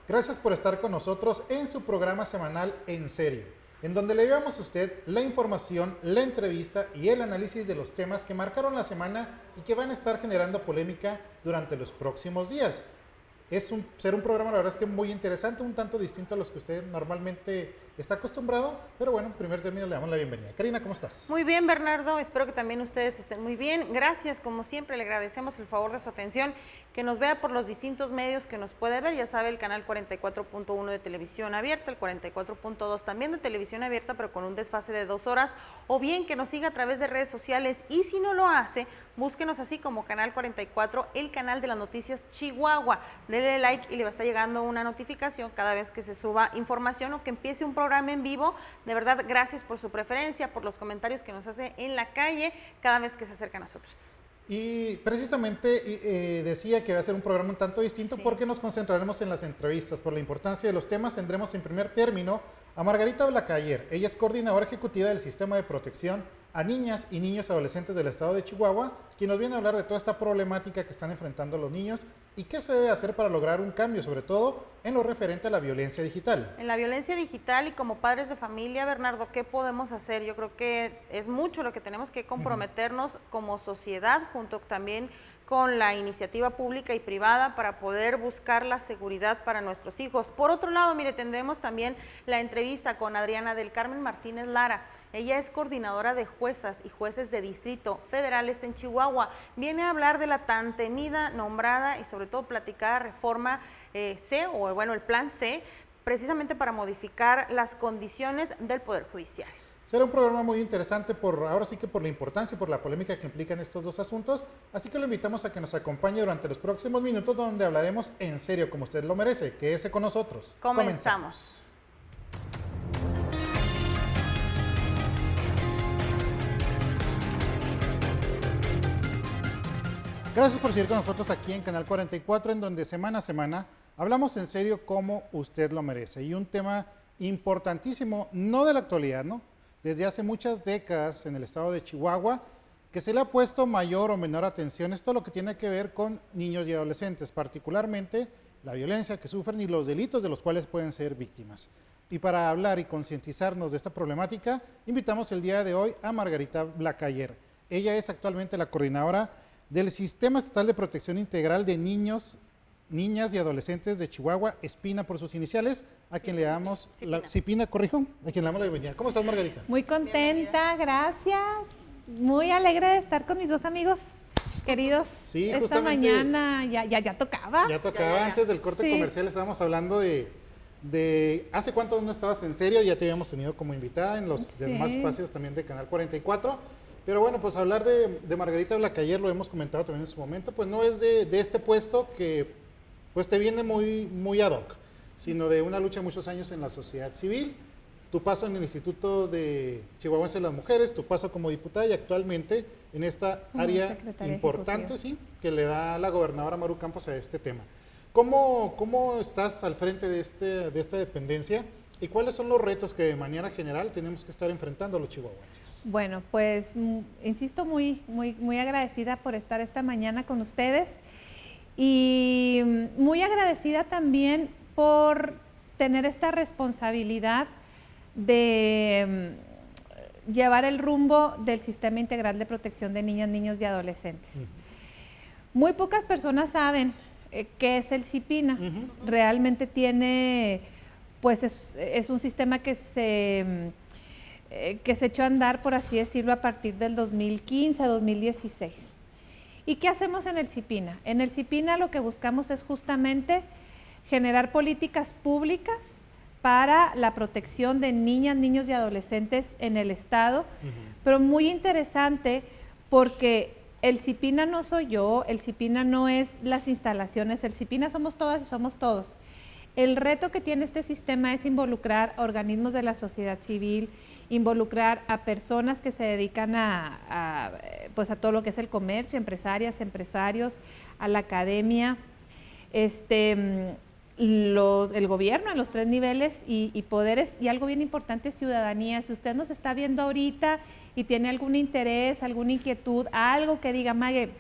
Gracias por estar con nosotros en su programa semanal En Serio, en donde le llevamos a usted la información, la entrevista y el análisis de los temas que marcaron la semana y que van a estar generando polémica durante los próximos días. Será un programa, la verdad es que muy interesante, un tanto distinto a los que usted normalmente está acostumbrado, pero bueno, en primer término le damos la bienvenida. Karina, ¿cómo estás? Muy bien, Bernardo, espero que también ustedes estén muy bien. Gracias, como siempre, le agradecemos el favor de su atención, que nos vea por los distintos medios que nos puede ver, ya sabe, el canal 44.1 de televisión abierta, el 44.2 también de televisión abierta, pero con un desfase de 2 horas, o bien que nos siga a través de redes sociales, y si no lo hace, búsquenos así como Canal 44, el canal de las noticias Chihuahua. Dele like y le va a estar llegando una notificación cada vez que se suba información o que empiece un programa en vivo. De verdad, gracias por su preferencia, por los comentarios que nos hace en la calle cada vez que se acerca a nosotros. Y precisamente decía que va a ser un programa un tanto distinto, sí, porque nos concentraremos en las entrevistas. Por la importancia de los temas, tendremos en primer término a Margarita Blacayer. Ella es coordinadora ejecutiva del Sistema de Protección a Niñas y Niños Adolescentes del Estado de Chihuahua, quien nos viene a hablar de toda esta problemática que están enfrentando los niños y qué se debe hacer para lograr un cambio, sobre todo en lo referente a la violencia digital. En la violencia digital y como padres de familia, Bernardo, ¿qué podemos hacer? Yo creo que es mucho lo que tenemos que comprometernos como sociedad, junto también con la iniciativa pública y privada para poder buscar la seguridad para nuestros hijos. Por otro lado, mire, tendremos también la entrevista con Adriana del Carmen Martínez Lara. Ella es coordinadora de juezas y jueces de distrito federales en Chihuahua. Viene a hablar de la tan temida, nombrada y sobre todo platicada reforma C, o bueno, el plan C, precisamente para modificar las condiciones del Poder Judicial. Será un programa muy interesante, ahora sí que por la importancia y por la polémica que implican estos dos asuntos, así que lo invitamos a que nos acompañe durante los próximos minutos, donde hablaremos en serio, como usted lo merece. Quédese con nosotros. Comenzamos. Gracias por seguir con nosotros aquí en Canal 44, en donde semana a semana hablamos en serio como usted lo merece. Y un tema importantísimo, no de la actualidad, ¿no? Desde hace muchas décadas en el estado de Chihuahua, que se le ha puesto mayor o menor atención. Esto lo que tiene que ver con niños y adolescentes, particularmente la violencia que sufren y los delitos de los cuales pueden ser víctimas. Y para hablar y concientizarnos de esta problemática, invitamos el día de hoy a Margarita Blacayer. Ella es actualmente la coordinadora del Sistema Estatal de Protección Integral de Niños, Niñas y Adolescentes de Chihuahua, SPINA por sus iniciales, a quien le damos CIPINA, corrijo, a quien le damos la bienvenida. ¿Cómo estás, Margarita? Muy contenta, gracias. Muy alegre de estar con mis dos amigos queridos. Sí, esta mañana ya tocaba. Ya tocaba, antes del corte comercial estábamos hablando de ¿hace cuánto no estabas en serio? Ya te habíamos tenido como invitada en los demás espacios también de Canal 44. Pero bueno, pues hablar de Margarita Blacayer, lo hemos comentado también en su momento, pues no es de este puesto que pues te viene muy ad hoc, sino de una lucha de muchos años en la sociedad civil, tu paso en el Instituto de Chihuahuense de las Mujeres, tu paso como diputada y actualmente en esta área importante, sí, que le da la gobernadora Maru Campos a este tema. ¿Cómo estás al frente de esta dependencia? ¿Y cuáles son los retos que de manera general tenemos que estar enfrentando los chihuahuenses? Bueno, pues insisto, muy agradecida por estar esta mañana con ustedes y muy agradecida también por tener esta responsabilidad de llevar el rumbo del Sistema Integral de Protección de Niñas, Niños y Adolescentes. Muy pocas personas saben qué es el CIPINA. Realmente tiene... pues es un sistema que se echó a andar, por así decirlo, a partir del 2015, 2016. ¿Y qué hacemos en el CIPINA? En el CIPINA lo que buscamos es justamente generar políticas públicas para la protección de niñas, niños y adolescentes en el estado, pero muy interesante porque el CIPINA no soy yo, el CIPINA no es las instalaciones, el CIPINA somos todas y somos todos. El reto que tiene este sistema es involucrar a organismos de la sociedad civil, involucrar a personas que se dedican a todo lo que es el comercio, empresarias, empresarios, a la academia, el gobierno en los 3 niveles y poderes, y algo bien importante, ciudadanía. Si usted nos está viendo ahorita y tiene algún interés, alguna inquietud, algo que diga, Mague,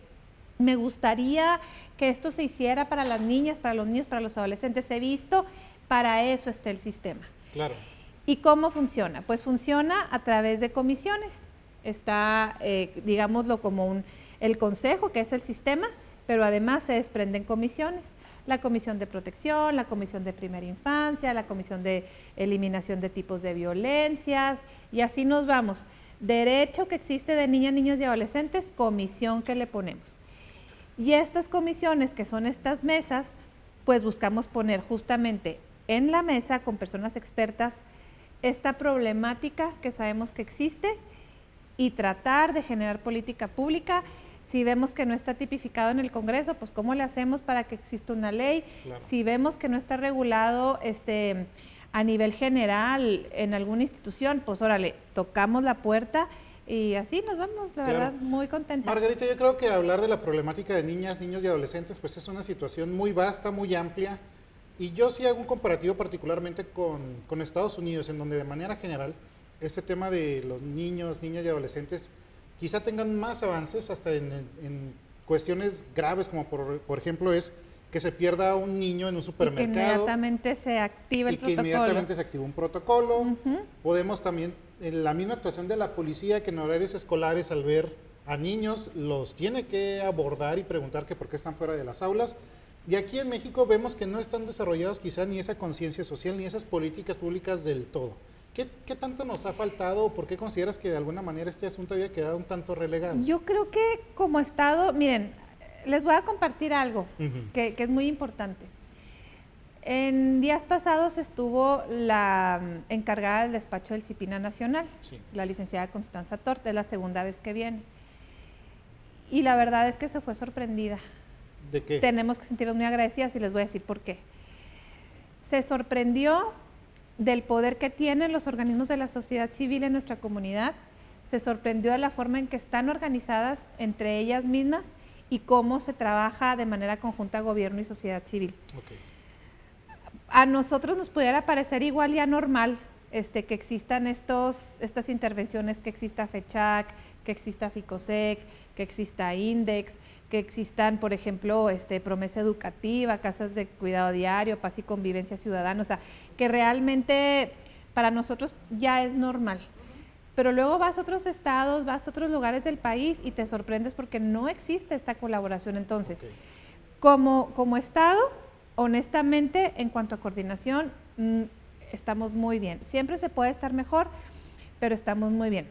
Me gustaría que esto se hiciera para las niñas, para los niños, para los adolescentes. He visto, para eso está el sistema. Claro. ¿Y cómo funciona? Pues funciona a través de comisiones. Está, digámoslo, como el consejo, que es el sistema, pero además se desprenden comisiones. La comisión de protección, la comisión de primera infancia, la comisión de eliminación de tipos de violencias, y así nos vamos. Derecho que existe de niñas, niños y adolescentes, comisión que le ponemos. Y estas comisiones, que son estas mesas, pues buscamos poner justamente en la mesa con personas expertas esta problemática que sabemos que existe y tratar de generar política pública. Si vemos que no está tipificado en el Congreso, pues ¿cómo le hacemos para que exista una ley? Claro. Si vemos que no está regulado a nivel general en alguna institución, pues órale, tocamos la puerta y así nos vamos, la verdad, muy contenta. Margarita, yo creo que hablar de la problemática de niñas, niños y adolescentes, pues es una situación muy vasta, muy amplia, y yo sí hago un comparativo particularmente con Estados Unidos, en donde de manera general este tema de los niños, niñas y adolescentes quizá tengan más avances hasta en cuestiones graves, como por ejemplo es que se pierda un niño en un supermercado. Y que inmediatamente se activa el protocolo. Y que inmediatamente se activa un protocolo. Podemos también, en la misma actuación de la policía, que en horarios escolares al ver a niños los tiene que abordar y preguntar que por qué están fuera de las aulas. Y aquí en México vemos que no están desarrollados quizá ni esa conciencia social ni esas políticas públicas del todo. ¿Qué tanto nos ha faltado o por qué consideras que de alguna manera este asunto había quedado un tanto relegado? Yo creo que como Estado, miren, les voy a compartir algo que es muy importante. En días pasados estuvo la encargada del despacho del CIPINA Nacional, sí, la licenciada Constanza Torte, es la segunda vez que viene. Y la verdad es que se fue sorprendida. ¿De qué? Tenemos que sentirnos muy agradecidas y les voy a decir por qué. Se sorprendió del poder que tienen los organismos de la sociedad civil en nuestra comunidad, se sorprendió de la forma en que están organizadas entre ellas mismas y cómo se trabaja de manera conjunta gobierno y sociedad civil. Okay. A nosotros nos pudiera parecer igual y anormal que existan estas intervenciones, que exista FECHAC, que exista FICOSEC, que exista INDEX, que existan, por ejemplo, promesa educativa, casas de cuidado diario, paz y convivencia ciudadana, o sea, que realmente para nosotros ya es normal. Pero luego vas a otros estados, vas a otros lugares del país y te sorprendes porque no existe esta colaboración. Entonces, okay, como Estado, honestamente, en cuanto a coordinación, estamos muy bien. Siempre se puede estar mejor, pero estamos muy bien.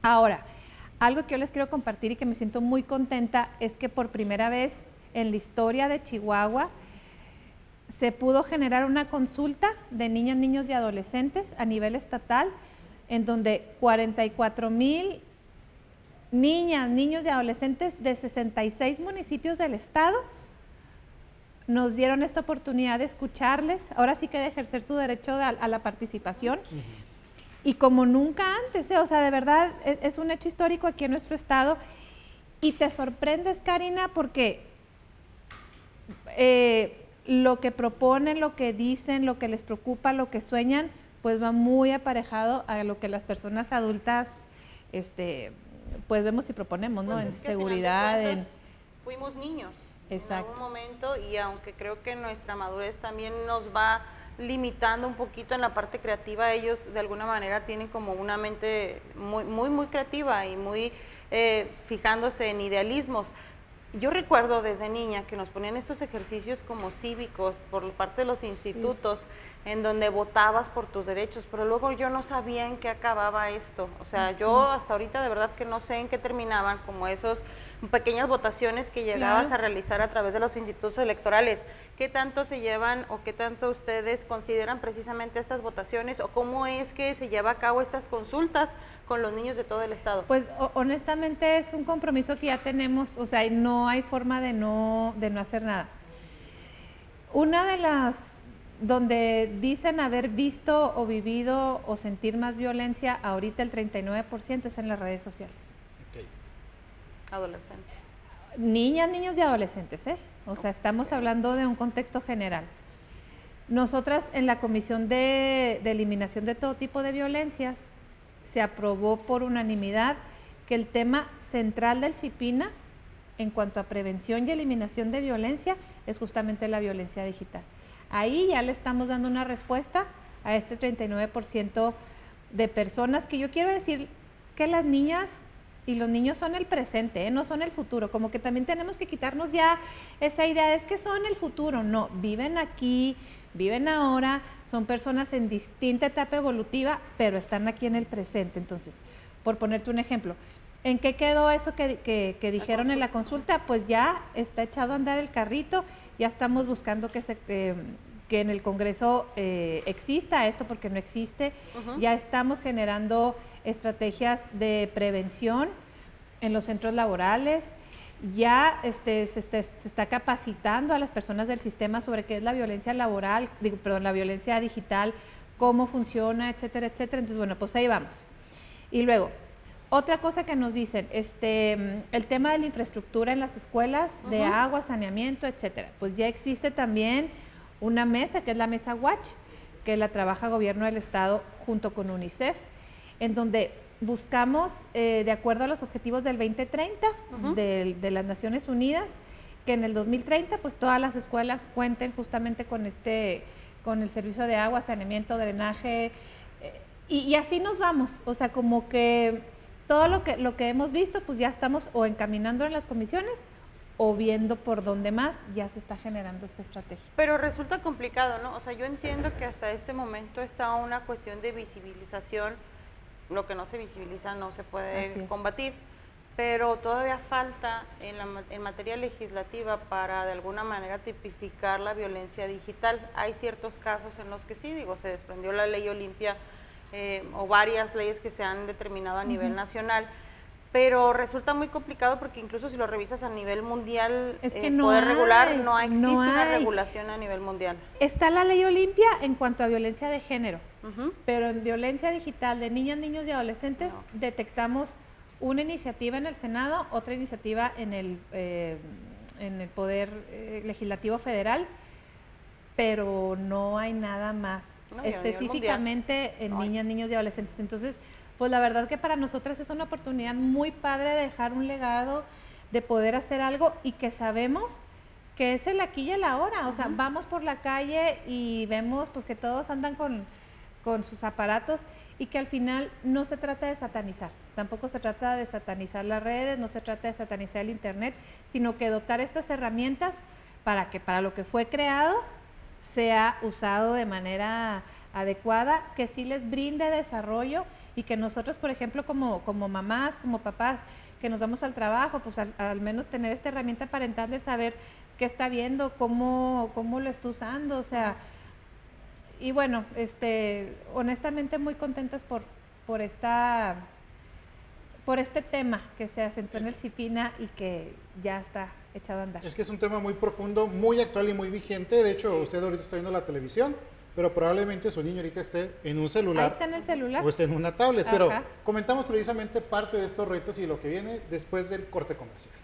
Ahora, algo que yo les quiero compartir y que me siento muy contenta es que por primera vez en la historia de Chihuahua se pudo generar una consulta de niñas, niños y adolescentes a nivel estatal, en donde 44,000 niñas, niños y adolescentes de 66 municipios del estado nos dieron esta oportunidad de escucharles, ahora sí que de ejercer su derecho a la participación. Y como nunca antes, o sea, de verdad es un hecho histórico aquí en nuestro estado. Y te sorprendes, Karina, porque lo que proponen, lo que dicen, lo que les preocupa, lo que sueñan, pues va muy aparejado a lo que las personas adultas, pues vemos y proponemos, ¿no? Pues en es que seguridad, fuimos niños. Exacto. En algún momento, y aunque creo que nuestra madurez también nos va limitando un poquito en la parte creativa, ellos de alguna manera tienen como una mente muy creativa y muy fijándose en idealismos. Yo recuerdo desde niña que nos ponían estos ejercicios como cívicos por parte de los institutos, en donde votabas por tus derechos, pero luego yo no sabía en qué acababa esto. O sea, yo hasta ahorita de verdad que no sé en qué terminaban, como esos pequeñas votaciones que llegabas a realizar a través de los institutos electorales. ¿Qué tanto se llevan o qué tanto ustedes consideran precisamente estas votaciones o cómo es que se lleva a cabo estas consultas con los niños de todo el estado? Pues honestamente es un compromiso que ya tenemos, o sea, no hay forma de no hacer nada. Una de las donde dicen haber visto o vivido o sentir más violencia, ahorita el 39% es en las redes sociales. Okay. Adolescentes. Niñas, niños y adolescentes, O sea, estamos hablando de un contexto general. Nosotras en la Comisión de Eliminación de todo tipo de violencias se aprobó por unanimidad que el tema central del CIPINA en cuanto a prevención y eliminación de violencia es justamente la violencia digital. Ahí ya le estamos dando una respuesta a este 39% de personas, que yo quiero decir que las niñas y los niños son el presente, no son el futuro. Como que también tenemos que quitarnos ya esa idea, es que son el futuro. No, viven aquí, viven ahora, son personas en distinta etapa evolutiva, pero están aquí en el presente. Entonces, por ponerte un ejemplo, ¿en qué quedó eso que dijeron en la consulta? Pues ya está echado a andar el carrito, ya estamos buscando que en el Congreso exista esto, porque no existe. Ya estamos generando estrategias de prevención en los centros laborales, ya se está capacitando a las personas del sistema sobre qué es la violencia laboral, la violencia digital, cómo funciona, etcétera, etcétera. Entonces, bueno, pues ahí vamos. Y luego, otra cosa que nos dicen, el tema de la infraestructura en las escuelas, de agua, saneamiento, etcétera. Pues ya existe también una mesa, que es la mesa Watch, que la trabaja Gobierno del Estado junto con UNICEF, en donde buscamos, de acuerdo a los objetivos del 2030 de las Naciones Unidas, que en el 2030 pues todas las escuelas cuenten justamente con el servicio de agua, saneamiento, drenaje, y así nos vamos. O sea, como que todo lo que hemos visto, pues ya estamos o encaminando en las comisiones o viendo por dónde más ya se está generando esta estrategia. Pero resulta complicado, ¿no? O sea, yo entiendo que hasta este momento está una cuestión de visibilización. Lo que no se visibiliza no se puede combatir, pero todavía falta en materia legislativa para de alguna manera tipificar la violencia digital. Hay ciertos casos en los que sí, se desprendió la ley Olimpia o varias leyes que se han determinado a nivel nacional, pero resulta muy complicado porque incluso si lo revisas a nivel mundial, es que no poder hay, regular, no existe no una hay. regulación a nivel mundial. Está la ley Olimpia en cuanto a violencia de género, pero en violencia digital de niñas, niños y adolescentes detectamos una iniciativa en el Senado, otra iniciativa en el Poder Legislativo Federal, pero no hay nada más específicamente en niñas, niños y adolescentes. Entonces, pues la verdad que para nosotras es una oportunidad muy padre de dejar un legado, de poder hacer algo y que sabemos que es el aquí y el ahora. O sea, vamos por la calle y vemos pues que todos andan con sus aparatos y que al final no se trata de satanizar, tampoco se trata de satanizar las redes, no se trata de satanizar el internet, sino que dotar estas herramientas para que para lo que fue creado sea usado de manera adecuada, que sí les brinde desarrollo y que nosotros, por ejemplo, como mamás, como papás, que nos vamos al trabajo, pues al menos tener esta herramienta parental de saber qué está viendo, cómo lo está usando, o sea, y bueno, honestamente muy contentas por este tema que se asentó en el CIPINA y que ya está echado a andar. Es que es un tema muy profundo, muy actual y muy vigente. De hecho, usted ahorita está viendo la televisión, pero probablemente su niño ahorita esté en un celular. Ahí está en el celular. O esté en una tablet. Pero comentamos precisamente parte de estos retos y lo que viene después del corte comercial.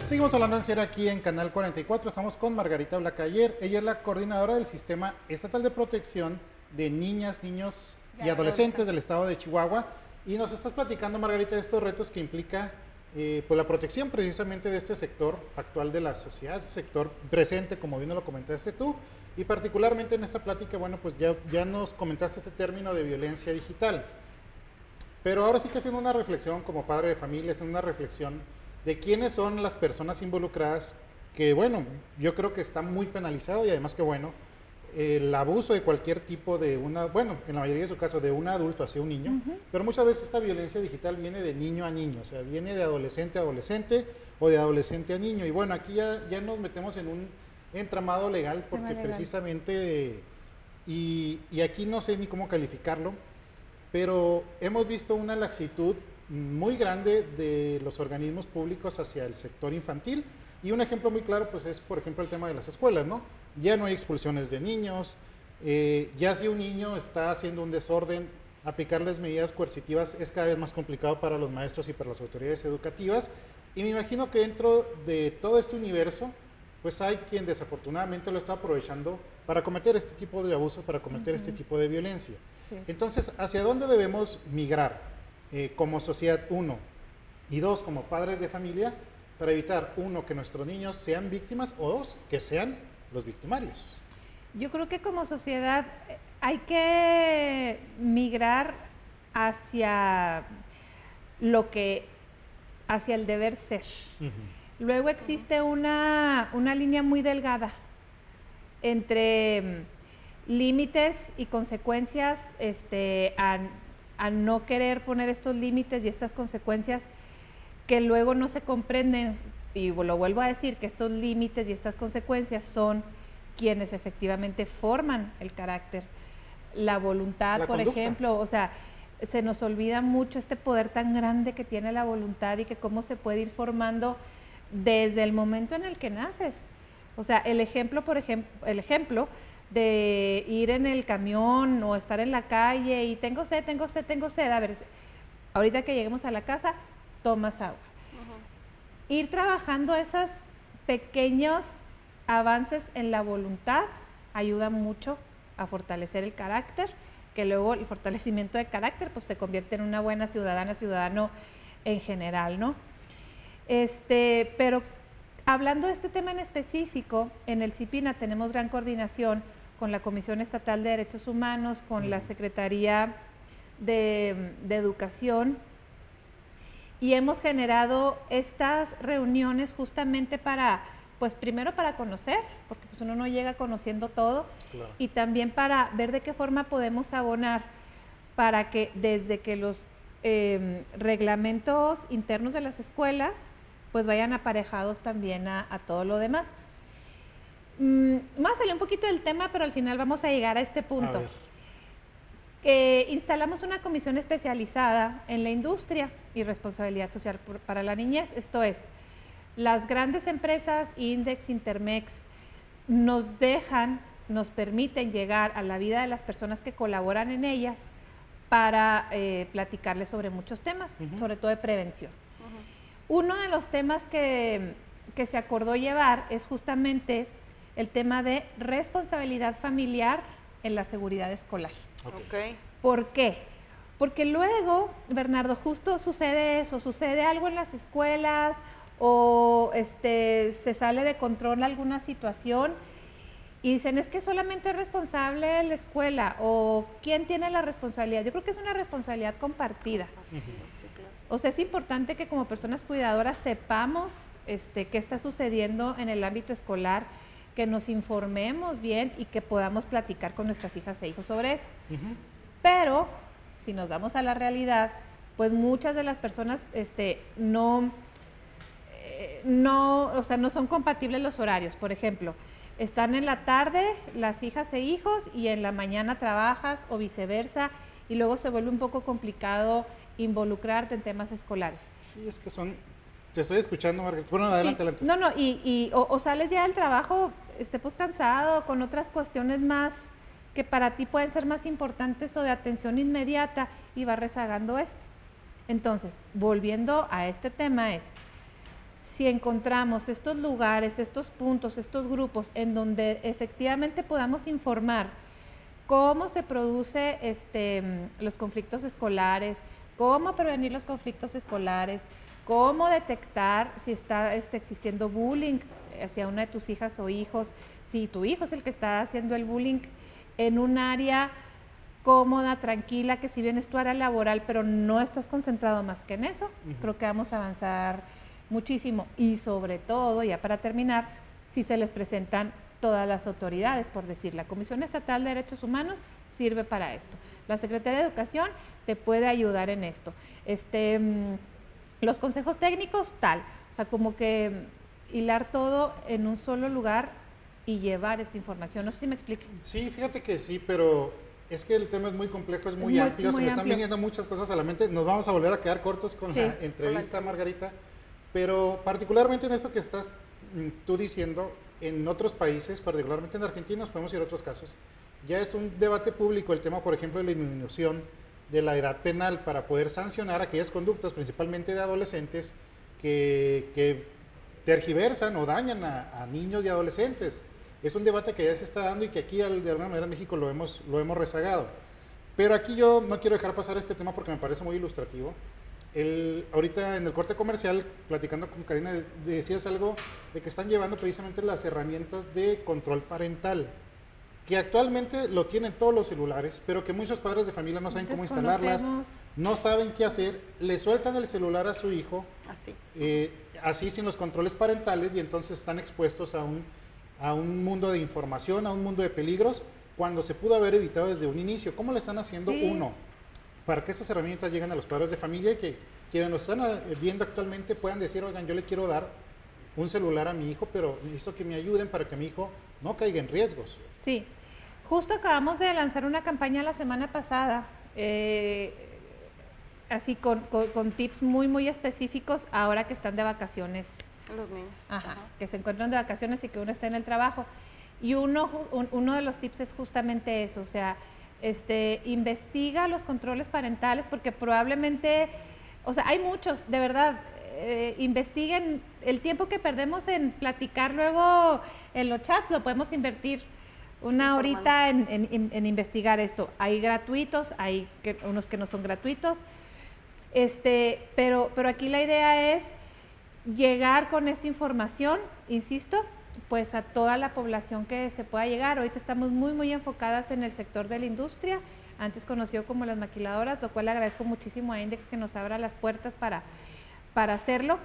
Seguimos hablando en serio aquí en Canal 44. Estamos con Margarita Blacayer. Ella es la coordinadora del Sistema Estatal de Protección de Niñas, Niños y Adolescentes del Estado de Chihuahua. Y nos estás platicando, Margarita, de estos retos que implica pues la protección precisamente de este sector actual de la sociedad, sector presente, como bien lo comentaste tú. Y particularmente en esta plática, bueno, pues ya nos comentaste este término de violencia digital. Pero ahora sí que haciendo una reflexión como padre de familia, haciendo una reflexión de quiénes son las personas involucradas, que bueno, yo creo que está muy penalizado y además que bueno, el abuso de cualquier tipo de en la mayoría de su caso, de un adulto hacia un niño, pero muchas veces esta violencia digital viene de niño a niño, o sea, viene de adolescente a adolescente o de adolescente a niño, y bueno, aquí ya nos metemos en un entramado legal porque precisamente, y aquí no sé ni cómo calificarlo, pero hemos visto una laxitud muy grande de los organismos públicos hacia el sector infantil, y un ejemplo muy claro pues es por ejemplo el tema de las escuelas, ¿no? Ya no hay expulsiones de niños, ya si un niño está haciendo un desorden, aplicarles medidas coercitivas es cada vez más complicado para los maestros y para las autoridades educativas, y me imagino que dentro de todo este universo pues hay quien desafortunadamente lo está aprovechando para cometer este tipo de abusos, para cometer este tipo de violencia. Sí. Entonces, ¿hacia dónde debemos migrar como sociedad, uno? Y dos, como padres de familia, para evitar, uno, que nuestros niños sean víctimas, o dos, que sean los victimarios. Yo creo que como sociedad hay que migrar hacia hacia el deber ser. Luego existe una línea muy delgada entre límites y consecuencias, a no querer poner estos límites y estas consecuencias que luego no se comprenden, y lo vuelvo a decir, que estos límites y estas consecuencias son quienes efectivamente forman el carácter, la voluntad, La por conducta. ejemplo, o sea, se nos olvida mucho este poder tan grande que tiene la voluntad y que cómo se puede ir formando desde el momento en el que naces. O sea, el ejemplo de ir en el camión o estar en la calle y tengo sed, a ver, ahorita que lleguemos a la casa, tomas agua. Ir trabajando esos pequeños avances en la voluntad ayuda mucho a fortalecer el carácter, que luego el fortalecimiento de carácter pues te convierte en una buena ciudadana, ciudadano en general, ¿no? Pero hablando de este tema en específico, en el CIPINA tenemos gran coordinación con la Comisión Estatal de Derechos Humanos, con la Secretaría de Educación, y hemos generado estas reuniones justamente para, pues primero para conocer, porque pues uno no llega conociendo todo, Claro. y también para ver de qué forma podemos abonar para que desde que los reglamentos internos de las escuelas pues vayan aparejados también a todo lo demás. Más salió un poquito del tema, pero al final vamos a llegar a este punto. A ver. Instalamos una comisión especializada en la industria y responsabilidad social para la niñez. Esto es, las grandes empresas, Index, Intermex, nos permiten llegar a la vida de las personas que colaboran en ellas para platicarles sobre muchos temas, sobre todo de prevención. Uno de los temas que se acordó llevar es justamente el tema de responsabilidad familiar en la seguridad escolar. Okay. ¿Por qué? Porque luego, Bernardo, justo sucede eso, sucede algo en las escuelas o se sale de control alguna situación y dicen, es que solamente es responsable la escuela, o ¿quién tiene la responsabilidad? Yo creo que es una responsabilidad compartida. O sea, es importante que como personas cuidadoras sepamos qué está sucediendo en el ámbito escolar, que nos informemos bien y que podamos platicar con nuestras hijas e hijos sobre eso. Pero, si nos damos a la realidad, pues muchas de las personas no son compatibles los horarios. Por ejemplo, están en la tarde las hijas e hijos y en la mañana trabajas o viceversa, y luego se vuelve un poco complicado involucrarte en temas escolares. Sí, es que te estoy escuchando, Margarita. Bueno, adelante, Sí, adelante. No, o sales ya del trabajo pues cansado, con otras cuestiones más que para ti pueden ser más importantes o de atención inmediata, y vas rezagando esto. Entonces, volviendo a este tema si encontramos estos lugares, estos puntos, estos grupos en donde efectivamente podamos informar cómo se produce los conflictos escolares, cómo prevenir los conflictos escolares, cómo detectar si está existiendo bullying hacia una de tus hijas o hijos, si tu hijo es el que está haciendo el bullying en un área cómoda, tranquila, que si bien es tu área laboral, pero no estás concentrado más que en eso, creo que vamos a avanzar muchísimo. Y sobre todo, ya para terminar, si se les presentan todas las autoridades, por decir, la Comisión Estatal de Derechos Humanos sirve para esto. La Secretaría de Educación te puede ayudar en esto. Los consejos técnicos, tal. O sea, como que hilar todo en un solo lugar y llevar esta información. No sé si me explique. Sí, fíjate que sí, pero es que el tema es muy complejo, es muy amplio, se me están viniendo muchas cosas a la mente. Nos vamos a volver a quedar cortos con la entrevista, Margarita, pero particularmente en eso que estás tú diciendo, en otros países, particularmente en Argentina, nos podemos ir a otros casos, ya es un debate público el tema, por ejemplo, de la disminución de la edad penal para poder sancionar aquellas conductas, principalmente de adolescentes, que tergiversan o dañan a niños y adolescentes. Es un debate que ya se está dando y que aquí de alguna manera en México lo hemos rezagado. Pero aquí yo no quiero dejar pasar este tema porque me parece muy ilustrativo. Ahorita en el corte comercial, platicando con Karina, decías algo de que están llevando precisamente las herramientas de control parental, que actualmente lo tienen todos los celulares, pero que muchos padres de familia no saben cómo instalarlas, no saben qué hacer, le sueltan el celular a su hijo, así sin los controles parentales, y entonces están expuestos a un mundo de información, a un mundo de peligros, cuando se pudo haber evitado desde un inicio. ¿Cómo le están haciendo uno para que estas herramientas lleguen a los padres de familia y que quienes nos están viendo actualmente puedan decir, oigan, yo le quiero dar un celular a mi hijo, pero necesito que me ayuden para que mi hijo no caiga en riesgos? Sí, justo acabamos de lanzar una campaña la semana pasada, así con tips muy específicos ahora que están de vacaciones. Los niños. Ajá, que se encuentran de vacaciones y que uno está en el trabajo. Y uno de los tips es justamente eso, o sea, investiga los controles parentales porque probablemente, o sea, hay muchos, de verdad, investiguen el tiempo que perdemos en platicar luego en los chats, lo podemos invertir una horita en investigar esto. Hay gratuitos, hay unos que no son gratuitos, pero aquí la idea es llegar con esta información, insisto, pues a toda la población que se pueda llegar. Ahorita estamos muy enfocadas en el sector de la industria, antes conocido como las maquiladoras, lo cual le agradezco muchísimo a Index que nos abra las puertas para hacerlo.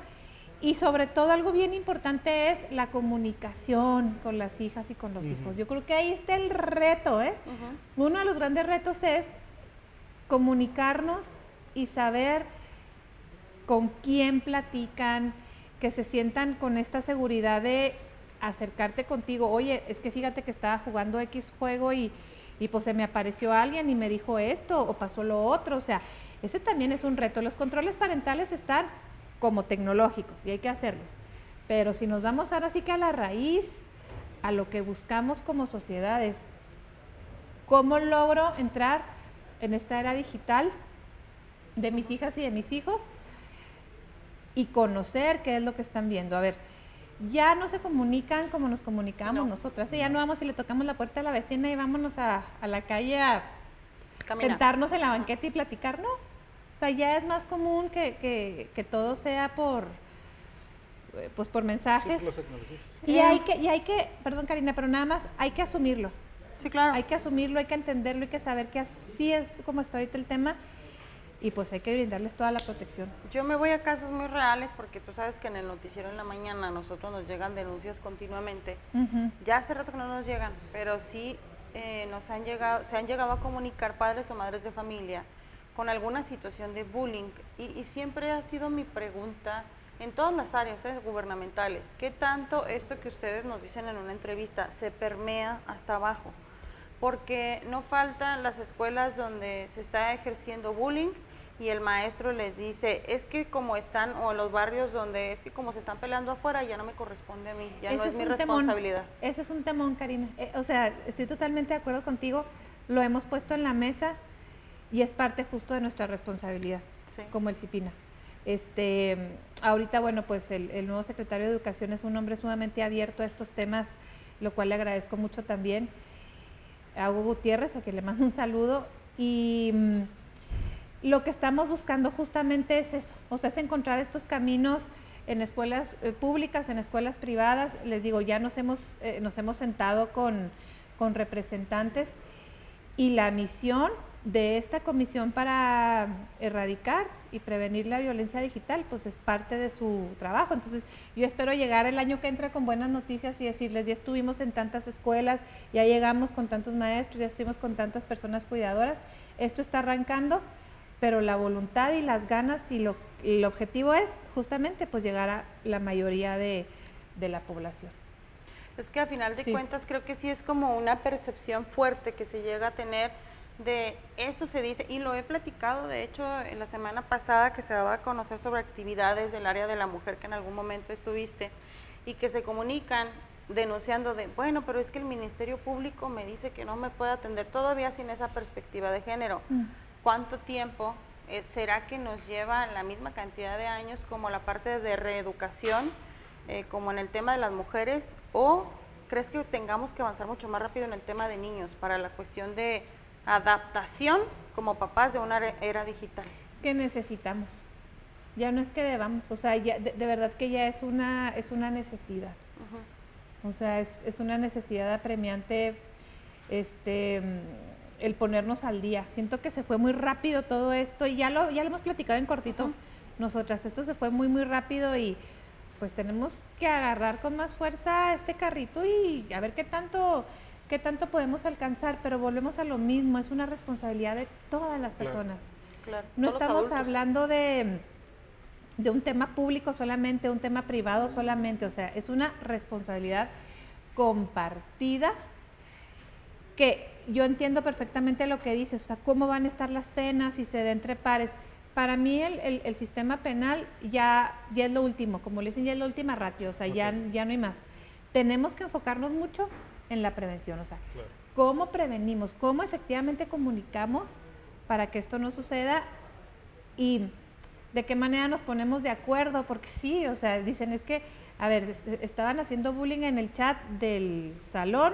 Y sobre todo algo bien importante es la comunicación con las hijas y con los hijos. Yo creo que ahí está el reto, ¿eh? Uno de los grandes retos es comunicarnos y saber con quién platican, que se sientan con esta seguridad de acercarte contigo. Oye, es que fíjate que estaba jugando X juego y pues se me apareció alguien y me dijo esto o pasó lo otro. O sea, ese también es un reto. Los controles parentales están como tecnológicos y hay que hacerlos. Pero si nos vamos ahora sí que a la raíz, a lo que buscamos como sociedades, ¿cómo logro entrar en esta era digital de mis hijas y de mis hijos y conocer qué es lo que están viendo? A ver, ya no se comunican como nos comunicamos nosotras, ya no vamos y le tocamos la puerta a la vecina y vámonos a la calle a sentarnos en la banqueta y platicar, ¿no? O sea, ya es más común que todo sea por mensajes. Sí, y hay que, perdón Karina, pero nada más hay que asumirlo. Sí, claro. Hay que asumirlo, hay que entenderlo, hay que saber que así es como está ahorita el tema. Y pues hay que brindarles toda la protección. Yo me voy a casos muy reales porque tú sabes que en el noticiero en la mañana a nosotros nos llegan denuncias continuamente. Ya hace rato que no nos llegan, pero sí se han llegado a comunicar padres o madres de familia con alguna situación de bullying. Y siempre ha sido mi pregunta en todas las áreas gubernamentales, ¿qué tanto esto que ustedes nos dicen en una entrevista se permea hasta abajo? Porque no faltan las escuelas donde se está ejerciendo bullying y el maestro les dice, es que como están, o en los barrios donde es que como se están peleando afuera, ya no me corresponde a mí, ya no es mi responsabilidad. Ese es un temón, Karina. O sea, estoy totalmente de acuerdo contigo, lo hemos puesto en la mesa y es parte justo de nuestra responsabilidad, como el CIPINA. Ahorita, bueno, pues el nuevo secretario de Educación es un hombre sumamente abierto a estos temas, lo cual le agradezco mucho también. A Hugo Gutiérrez, a quien le mando un saludo, y lo que estamos buscando justamente es eso, o sea, es encontrar estos caminos en escuelas públicas, en escuelas privadas. Les digo, ya nos hemos sentado con representantes y la misión de esta comisión para erradicar y prevenir la violencia digital, pues es parte de su trabajo. Entonces, yo espero llegar el año que entra con buenas noticias y decirles, ya estuvimos en tantas escuelas, ya llegamos con tantos maestros, ya estuvimos con tantas personas cuidadoras, esto está arrancando, pero la voluntad y las ganas y el objetivo es justamente pues llegar a la mayoría de la población. Es que a final de cuentas creo que sí es como una percepción fuerte que se llega a tener de eso se dice, y lo he platicado de hecho en la semana pasada que se daba a conocer sobre actividades del área de la mujer que en algún momento estuviste y que se comunican denunciando de, bueno, pero es que el Ministerio Público me dice que no me puede atender todavía sin esa perspectiva de género. ¿Cuánto tiempo será que nos lleva la misma cantidad de años como la parte de reeducación como en el tema de las mujeres, o crees que tengamos que avanzar mucho más rápido en el tema de niños para la cuestión de adaptación como papás de una era digital? Es que necesitamos, ya no es que debamos, o sea, ya, de verdad que ya es una necesidad. O sea, es una necesidad apremiante el ponernos al día. Siento que se fue muy rápido todo esto y ya lo hemos platicado en cortito nosotras. Esto se fue muy, muy rápido y pues tenemos que agarrar con más fuerza este carrito y a ver qué tanto podemos alcanzar, pero volvemos a lo mismo, es una responsabilidad de todas las personas. Claro, No todos los estamos adultos. hablando de un tema público solamente, un tema privado solamente, o sea, es una responsabilidad compartida que yo entiendo perfectamente lo que dices, o sea, cómo van a estar las penas si se da entre pares. Para mí el sistema penal ya es lo último, como le dicen, ya es la última ratio, o sea, ya no hay más. Tenemos que enfocarnos mucho en la prevención, o sea, cómo prevenimos, cómo efectivamente comunicamos para que esto no suceda y de qué manera nos ponemos de acuerdo, porque sí, o sea, dicen es que, a ver, estaban haciendo bullying en el chat del salón,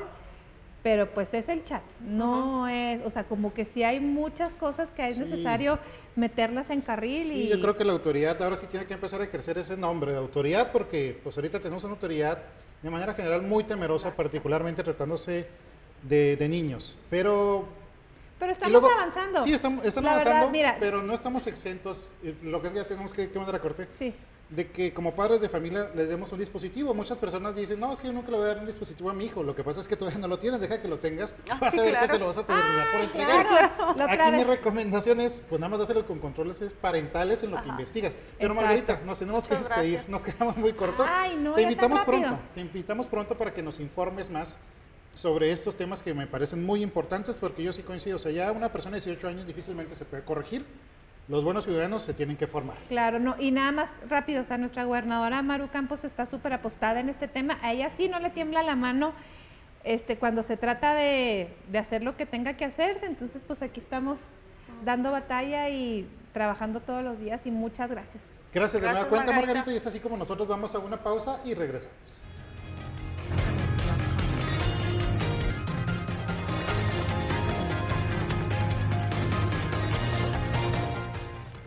pero pues es el chat, no es, o sea, como que sí hay muchas cosas que es necesario meterlas en carril. Sí, yo creo que la autoridad ahora sí tiene que empezar a ejercer ese nombre de autoridad, porque pues ahorita tenemos una autoridad de manera general muy temerosa, particularmente tratándose de niños, pero estamos avanzando. Sí, están avanzando, verdad, mira, pero no estamos exentos, lo que es que ya tenemos que mandar a corte, sí, de que como padres de familia les demos un dispositivo. Muchas personas dicen, no, es que yo nunca le voy a dar un dispositivo a mi hijo, lo que pasa es que todavía no lo tienes, deja que lo tengas, vas a ver que se lo vas a terminar por entregar. Claro. Aquí mi recomendación es, pues nada más hacerlo con controles parentales en lo que investigas. Pero Exacto. Margarita, nos tenemos que despedir, gracias. nos quedamos muy cortos. Ay, no, te ya tan invitamos rápido. pronto, te invitamos pronto para que nos informes más sobre estos temas que me parecen muy importantes, porque yo sí coincido, o sea, ya una persona de 18 años difícilmente se puede corregir. Los buenos ciudadanos se tienen que formar. Claro, no, y nada más rápido, o sea, nuestra gobernadora Maru Campos está súper apostada en este tema, a ella sí no le tiembla la mano cuando se trata de hacer lo que tenga que hacerse, entonces pues aquí estamos dando batalla y trabajando todos los días y muchas gracias. Gracias de nueva cuenta, Margarita. Margarita, y es así como nosotros vamos a una pausa y regresamos.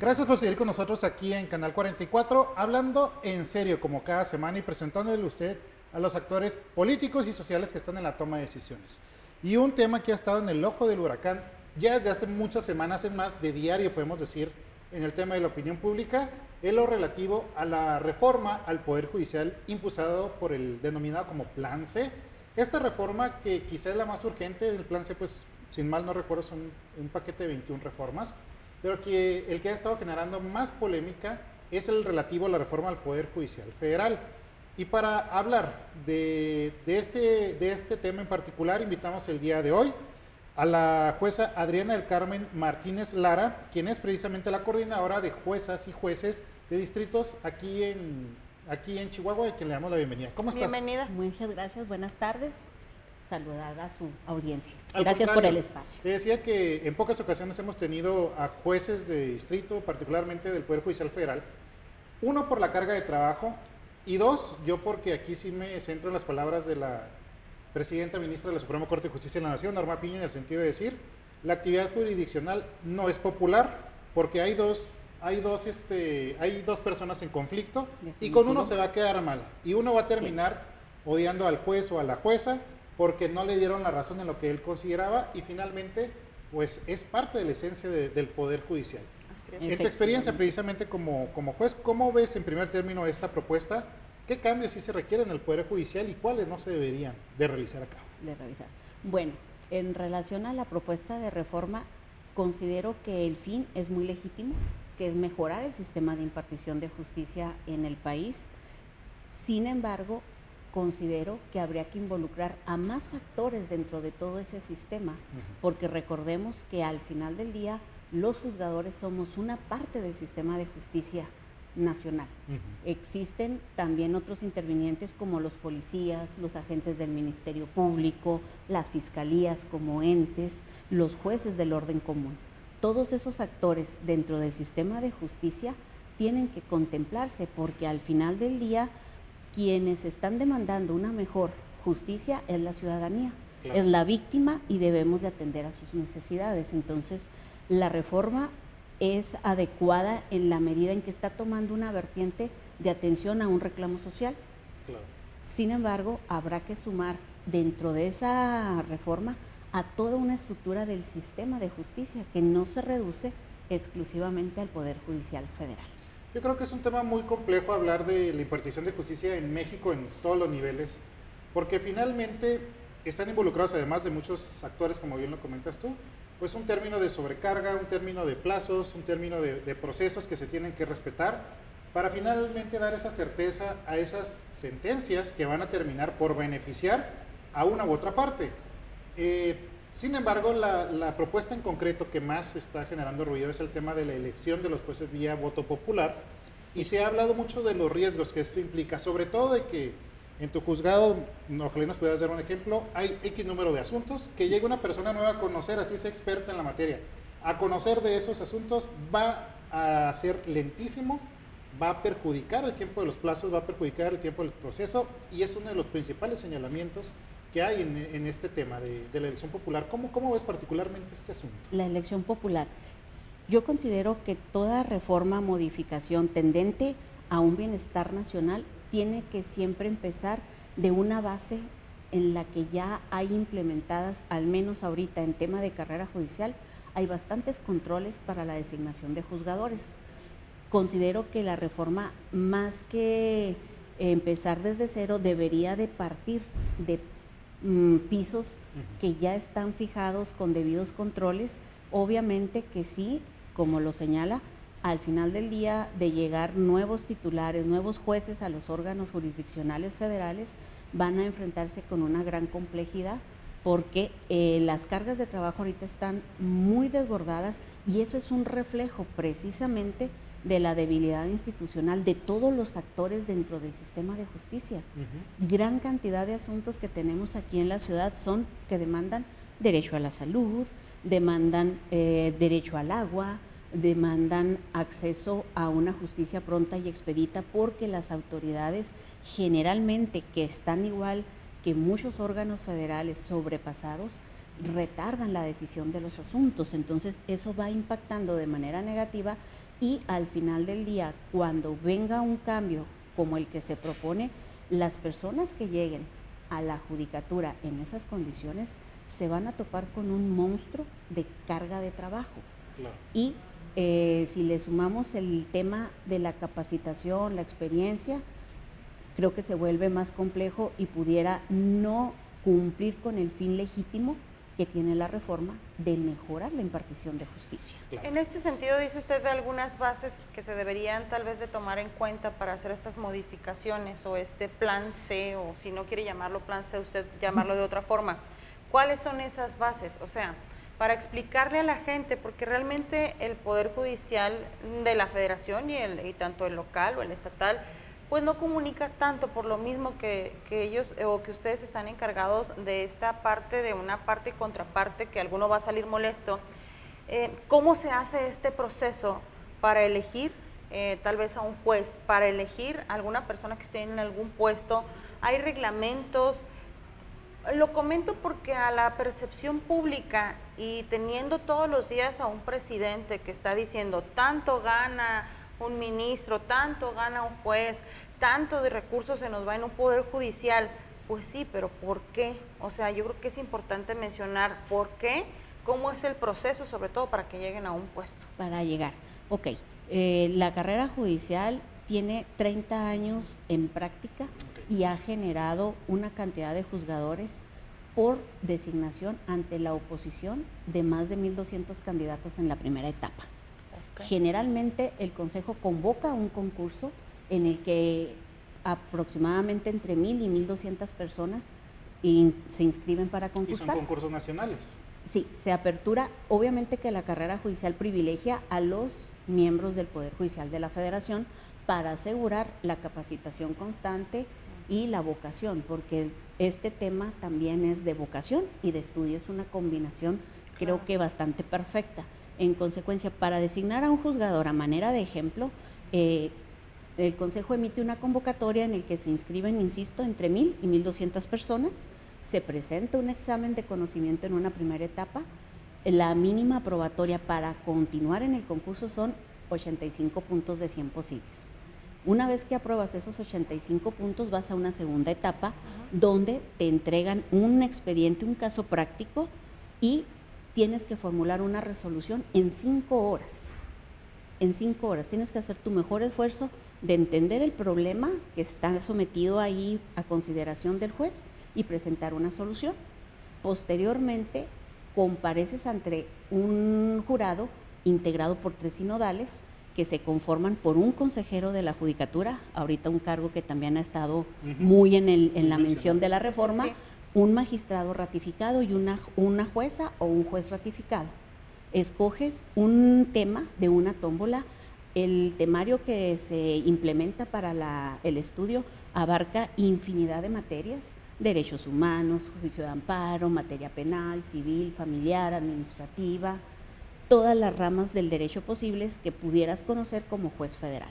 Gracias por seguir con nosotros aquí en Canal 44, hablando en serio como cada semana y presentándole a usted a los actores políticos y sociales que están en la toma de decisiones. Y un tema que ha estado en el ojo del huracán ya desde hace muchas semanas, es más, de diario podemos decir, en el tema de la opinión pública, es lo relativo a la reforma al Poder Judicial impulsado por el denominado como Plan C. Esta reforma, que quizá es la más urgente del Plan C, pues sin mal no recuerdo son un paquete de 21 reformas, pero que el que ha estado generando más polémica es el relativo a la reforma al Poder Judicial Federal. Y para hablar de este tema en particular, invitamos el día de hoy a la jueza Adriana del Carmen Martínez Lara, quien es precisamente la coordinadora de juezas y jueces de distritos aquí en Chihuahua, y quien le damos la bienvenida. ¿Cómo estás? Bienvenida. Muchas gracias, buenas tardes. Saludar a su audiencia. Al Gracias por contrario, el espacio. Te decía que en pocas ocasiones hemos tenido a jueces de distrito, particularmente del Poder Judicial Federal, uno por la carga de trabajo y dos, yo porque aquí sí me centro en las palabras de la presidenta ministra de la Suprema Corte de Justicia de la Nación, Norma Piña, en el sentido de decir, la actividad jurisdiccional no es popular porque hay dos personas en conflicto y con uno se va a quedar mal y uno va a terminar odiando al juez o a la jueza porque no le dieron la razón en lo que él consideraba y finalmente pues es parte de la esencia del Poder Judicial. Así es. En tu experiencia precisamente como juez, ¿cómo ves en primer término esta propuesta? ¿Qué cambios sí se requieren en el Poder Judicial y cuáles no se deberían de realizar a cabo? De revisar. Bueno, en relación a la propuesta de reforma, considero que el fin es muy legítimo, que es mejorar el sistema de impartición de justicia en el país. Sin embargo, considero que habría que involucrar a más actores dentro de todo ese sistema, porque recordemos que al final del día los juzgadores somos una parte del sistema de justicia nacional. Existen también otros intervinientes como los policías, los agentes del Ministerio Público, las fiscalías como entes, los jueces del orden común. Todos esos actores dentro del sistema de justicia tienen que contemplarse porque al final del día quienes están demandando una mejor justicia es la ciudadanía, Claro. es la víctima y debemos de atender a sus necesidades. Entonces, la reforma es adecuada en la medida en que está tomando una vertiente de atención a un reclamo social. Claro. Sin embargo, habrá que sumar dentro de esa reforma a toda una estructura del sistema de justicia que no se reduce exclusivamente al Poder Judicial Federal. Yo creo que es un tema muy complejo hablar de la impartición de justicia en México en todos los niveles, porque finalmente están involucrados, además de muchos actores, como bien lo comentas tú, pues un término de sobrecarga, un término de plazos, un término de procesos que se tienen que respetar para finalmente dar esa certeza a esas sentencias que van a terminar por beneficiar a una u otra parte. Sin embargo, la propuesta en concreto que más está generando ruido es el tema de la elección de los jueces vía voto popular. Sí. Y se ha hablado mucho de los riesgos que esto implica, sobre todo de que en tu juzgado, ojalá nos puedas dar un ejemplo, hay X número de asuntos, que llegue una persona nueva a conocer, así sea experta en la materia, a conocer de esos asuntos, va a ser lentísimo, va a perjudicar el tiempo de los plazos, va a perjudicar el tiempo del proceso, y es uno de los principales señalamientos que hay en este tema de la elección popular. ¿Cómo ves particularmente este asunto? La elección popular. Yo considero que toda reforma, modificación tendente a un bienestar nacional tiene que siempre empezar de una base en la que ya hay implementadas, al menos ahorita en tema de carrera judicial, hay bastantes controles para la designación de juzgadores. Considero que la reforma, más que empezar desde cero, debería de partir de pisos que ya están fijados con debidos controles. Obviamente que sí, como lo señala, al final del día de llegar nuevos titulares, nuevos jueces a los órganos jurisdiccionales federales, van a enfrentarse con una gran complejidad porque las cargas de trabajo ahorita están muy desbordadas y eso es un reflejo precisamente de la debilidad institucional de todos los actores dentro del sistema de justicia. Gran cantidad de asuntos que tenemos aquí en la ciudad son que demandan derecho a la salud, demandan derecho al agua, demandan acceso a una justicia pronta y expedita porque las autoridades generalmente, que están igual que muchos órganos federales sobrepasados, retardan la decisión de los asuntos. Entonces eso va impactando de manera negativa y al final del día, cuando venga un cambio como el que se propone, las personas que lleguen a la judicatura en esas condiciones se van a topar con un monstruo de carga de trabajo. Claro. Y si le sumamos el tema de la capacitación, la experiencia, creo que se vuelve más complejo y pudiera no cumplir con el fin legítimo que tiene la reforma de mejorar la impartición de justicia. Claro. En este sentido, dice usted de algunas bases que se deberían tal vez de tomar en cuenta para hacer estas modificaciones o este plan C, o si no quiere llamarlo plan C, usted llamarlo de otra forma. ¿Cuáles son esas bases? O sea, para explicarle a la gente, porque realmente el Poder Judicial de la Federación y tanto el local o el estatal, pues no comunica tanto por lo mismo que ellos o que ustedes están encargados de esta parte, de una parte y contraparte, que alguno va a salir molesto. ¿Cómo se hace este proceso para elegir tal vez a un juez, para elegir a alguna persona que esté en algún puesto? ¿Hay reglamentos? Lo comento porque a la percepción pública y teniendo todos los días a un presidente que está diciendo tanto gana un ministro, tanto gana un juez, tanto de recursos se nos va en un poder judicial, pues sí, pero ¿por qué? O sea, yo creo que es importante mencionar por qué, cómo es el proceso, sobre todo para que lleguen a un puesto. Para llegar, ok, la carrera judicial tiene 30 años en práctica y ha generado una cantidad de juzgadores por designación ante la oposición de más de 1,200 candidatos en la primera etapa. Okay. Generalmente el Consejo convoca un concurso en el que aproximadamente entre 1,000 y 1,200 personas se inscriben para concursar. ¿Y son concursos nacionales? Sí, se apertura. Obviamente que la carrera judicial privilegia a los miembros del Poder Judicial de la Federación para asegurar la capacitación constante y la vocación, porque este tema también es de vocación y de estudio, es una combinación creo que bastante perfecta. En consecuencia, para designar a un juzgador a manera de ejemplo, El Consejo emite una convocatoria en el que se inscriben, insisto, entre 1,000 y 1,200 personas. Se presenta un examen de conocimiento en una primera etapa. La mínima aprobatoria para continuar en el concurso son 85 puntos de 100 posibles. Una vez que apruebas esos 85 puntos, vas a una segunda etapa donde te entregan un expediente, un caso práctico, y tienes que formular una resolución en 5 horas. En 5 horas tienes que hacer tu mejor esfuerzo de entender el problema que está sometido ahí a consideración del juez y presentar una solución. Posteriormente, compareces ante un jurado integrado por 3 sinodales que se conforman por un consejero de la Judicatura, ahorita un cargo que también ha estado muy en la mención de la reforma, un magistrado ratificado y una jueza o un juez ratificado. Escoges un tema de una tómbola. El temario que se implementa para el estudio abarca infinidad de materias: derechos humanos, juicio de amparo, materia penal, civil, familiar, administrativa, todas las ramas del derecho posibles que pudieras conocer como juez federal.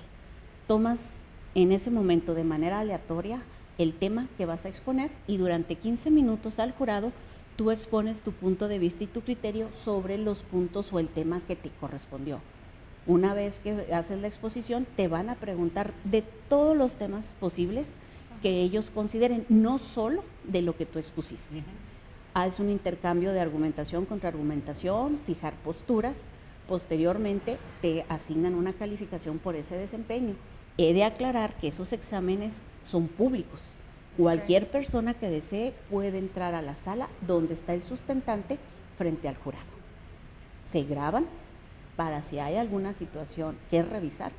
Tomas en ese momento de manera aleatoria el tema que vas a exponer y durante 15 minutos al jurado tú expones tu punto de vista y tu criterio sobre los puntos o el tema que te correspondió. Una vez que haces la exposición, te van a preguntar de todos los temas posibles que ellos consideren, no solo de lo que tú expusiste. Haz un intercambio de argumentación contra argumentación, fijar posturas. Posteriormente te asignan una calificación por ese desempeño. He de aclarar que esos exámenes son públicos. Cualquier persona que desee puede entrar a la sala donde está el sustentante frente al jurado. Se graban para si hay alguna situación que revisar,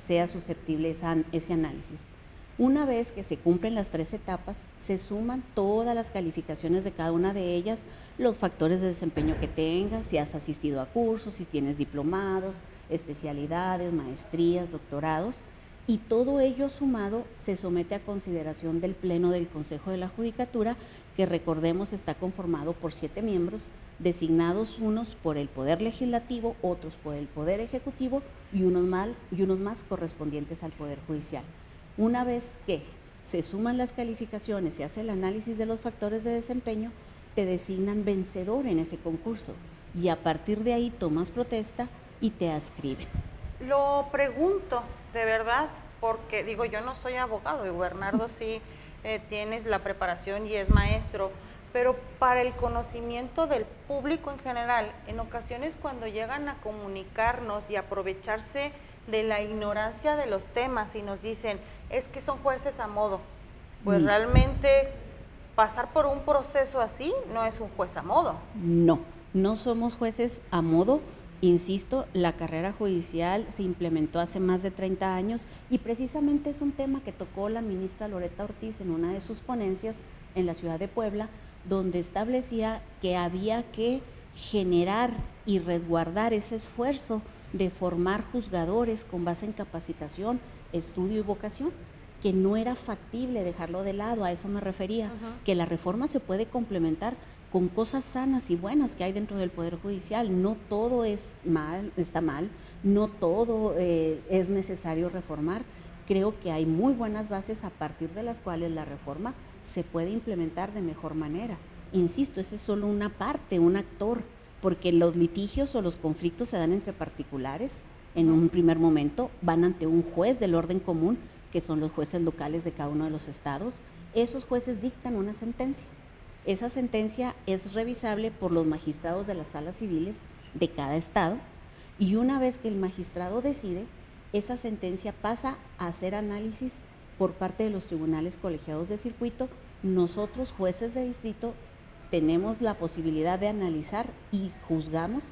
sea susceptible ese análisis. Una vez que se cumplen las 3 etapas, se suman todas las calificaciones de cada una de ellas, los factores de desempeño que tengas, si has asistido a cursos, si tienes diplomados, especialidades, maestrías, doctorados, y todo ello sumado se somete a consideración del Pleno del Consejo de la Judicatura, que recordemos está conformado por 7 miembros, designados unos por el Poder Legislativo, otros por el Poder Ejecutivo y unos más correspondientes al Poder Judicial. Una vez que se suman las calificaciones y hace el análisis de los factores de desempeño, te designan vencedor en ese concurso y a partir de ahí tomas protesta y te adscriben. Lo pregunto, de verdad, porque digo, yo no soy abogado, y Bernardo sí tienes la preparación y es maestro, pero para el conocimiento del público en general, en ocasiones cuando llegan a comunicarnos y aprovecharse de la ignorancia de los temas y nos dicen, es que son jueces a modo, pues realmente pasar por un proceso así no es un juez a modo. No, no somos jueces a modo. Insisto, la carrera judicial se implementó hace más de 30 años y precisamente es un tema que tocó la ministra Loretta Ortiz en una de sus ponencias en la ciudad de Puebla, donde establecía que había que generar y resguardar ese esfuerzo de formar juzgadores con base en capacitación, estudio y vocación, que no era factible dejarlo de lado. A eso me refería, que la reforma se puede complementar con cosas sanas y buenas que hay dentro del Poder Judicial. No todo está mal, no todo es necesario reformar. Creo que hay muy buenas bases a partir de las cuales la reforma se puede implementar de mejor manera. Insisto, ese es solo una parte, un actor, porque los litigios o los conflictos se dan entre particulares. En un primer momento van ante un juez del orden común, que son los jueces locales de cada uno de los estados. Esos jueces dictan una sentencia. Esa sentencia es revisable por los magistrados de las salas civiles de cada estado y una vez que el magistrado decide, esa sentencia pasa a hacer análisis por parte de los tribunales colegiados de circuito. Nosotros, jueces de distrito, tenemos la posibilidad de analizar y juzgamos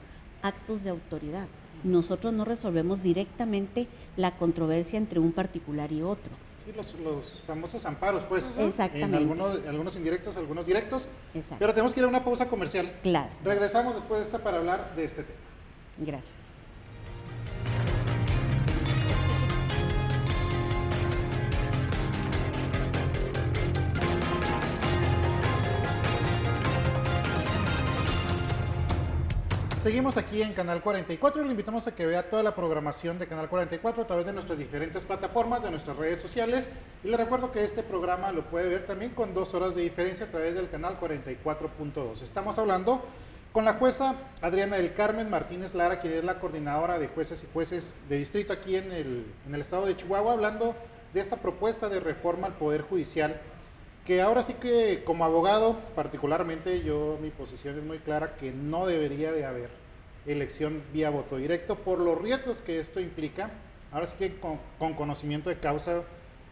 actos de autoridad. Nosotros no resolvemos directamente la controversia entre un particular y otro. Sí, los famosos amparos, pues. Exactamente. En algunos indirectos, algunos directos. Exacto. Pero tenemos que ir a una pausa comercial. Claro. Regresamos después de esta para hablar de este tema. Gracias. Seguimos aquí en Canal 44 y le invitamos a que vea toda la programación de Canal 44 a través de nuestras diferentes plataformas, de nuestras redes sociales. Y le recuerdo que este programa lo puede ver también con 2 horas de diferencia a través del canal 44.2. Estamos hablando con la jueza Adriana del Carmen Martínez Lara, que es la coordinadora de jueces y jueces de distrito aquí en el estado de Chihuahua, hablando de esta propuesta de reforma al Poder Judicial, que ahora sí que como abogado particularmente mi posición es muy clara que no debería de haber elección vía voto directo por los riesgos que esto implica. Ahora sí que con conocimiento de causa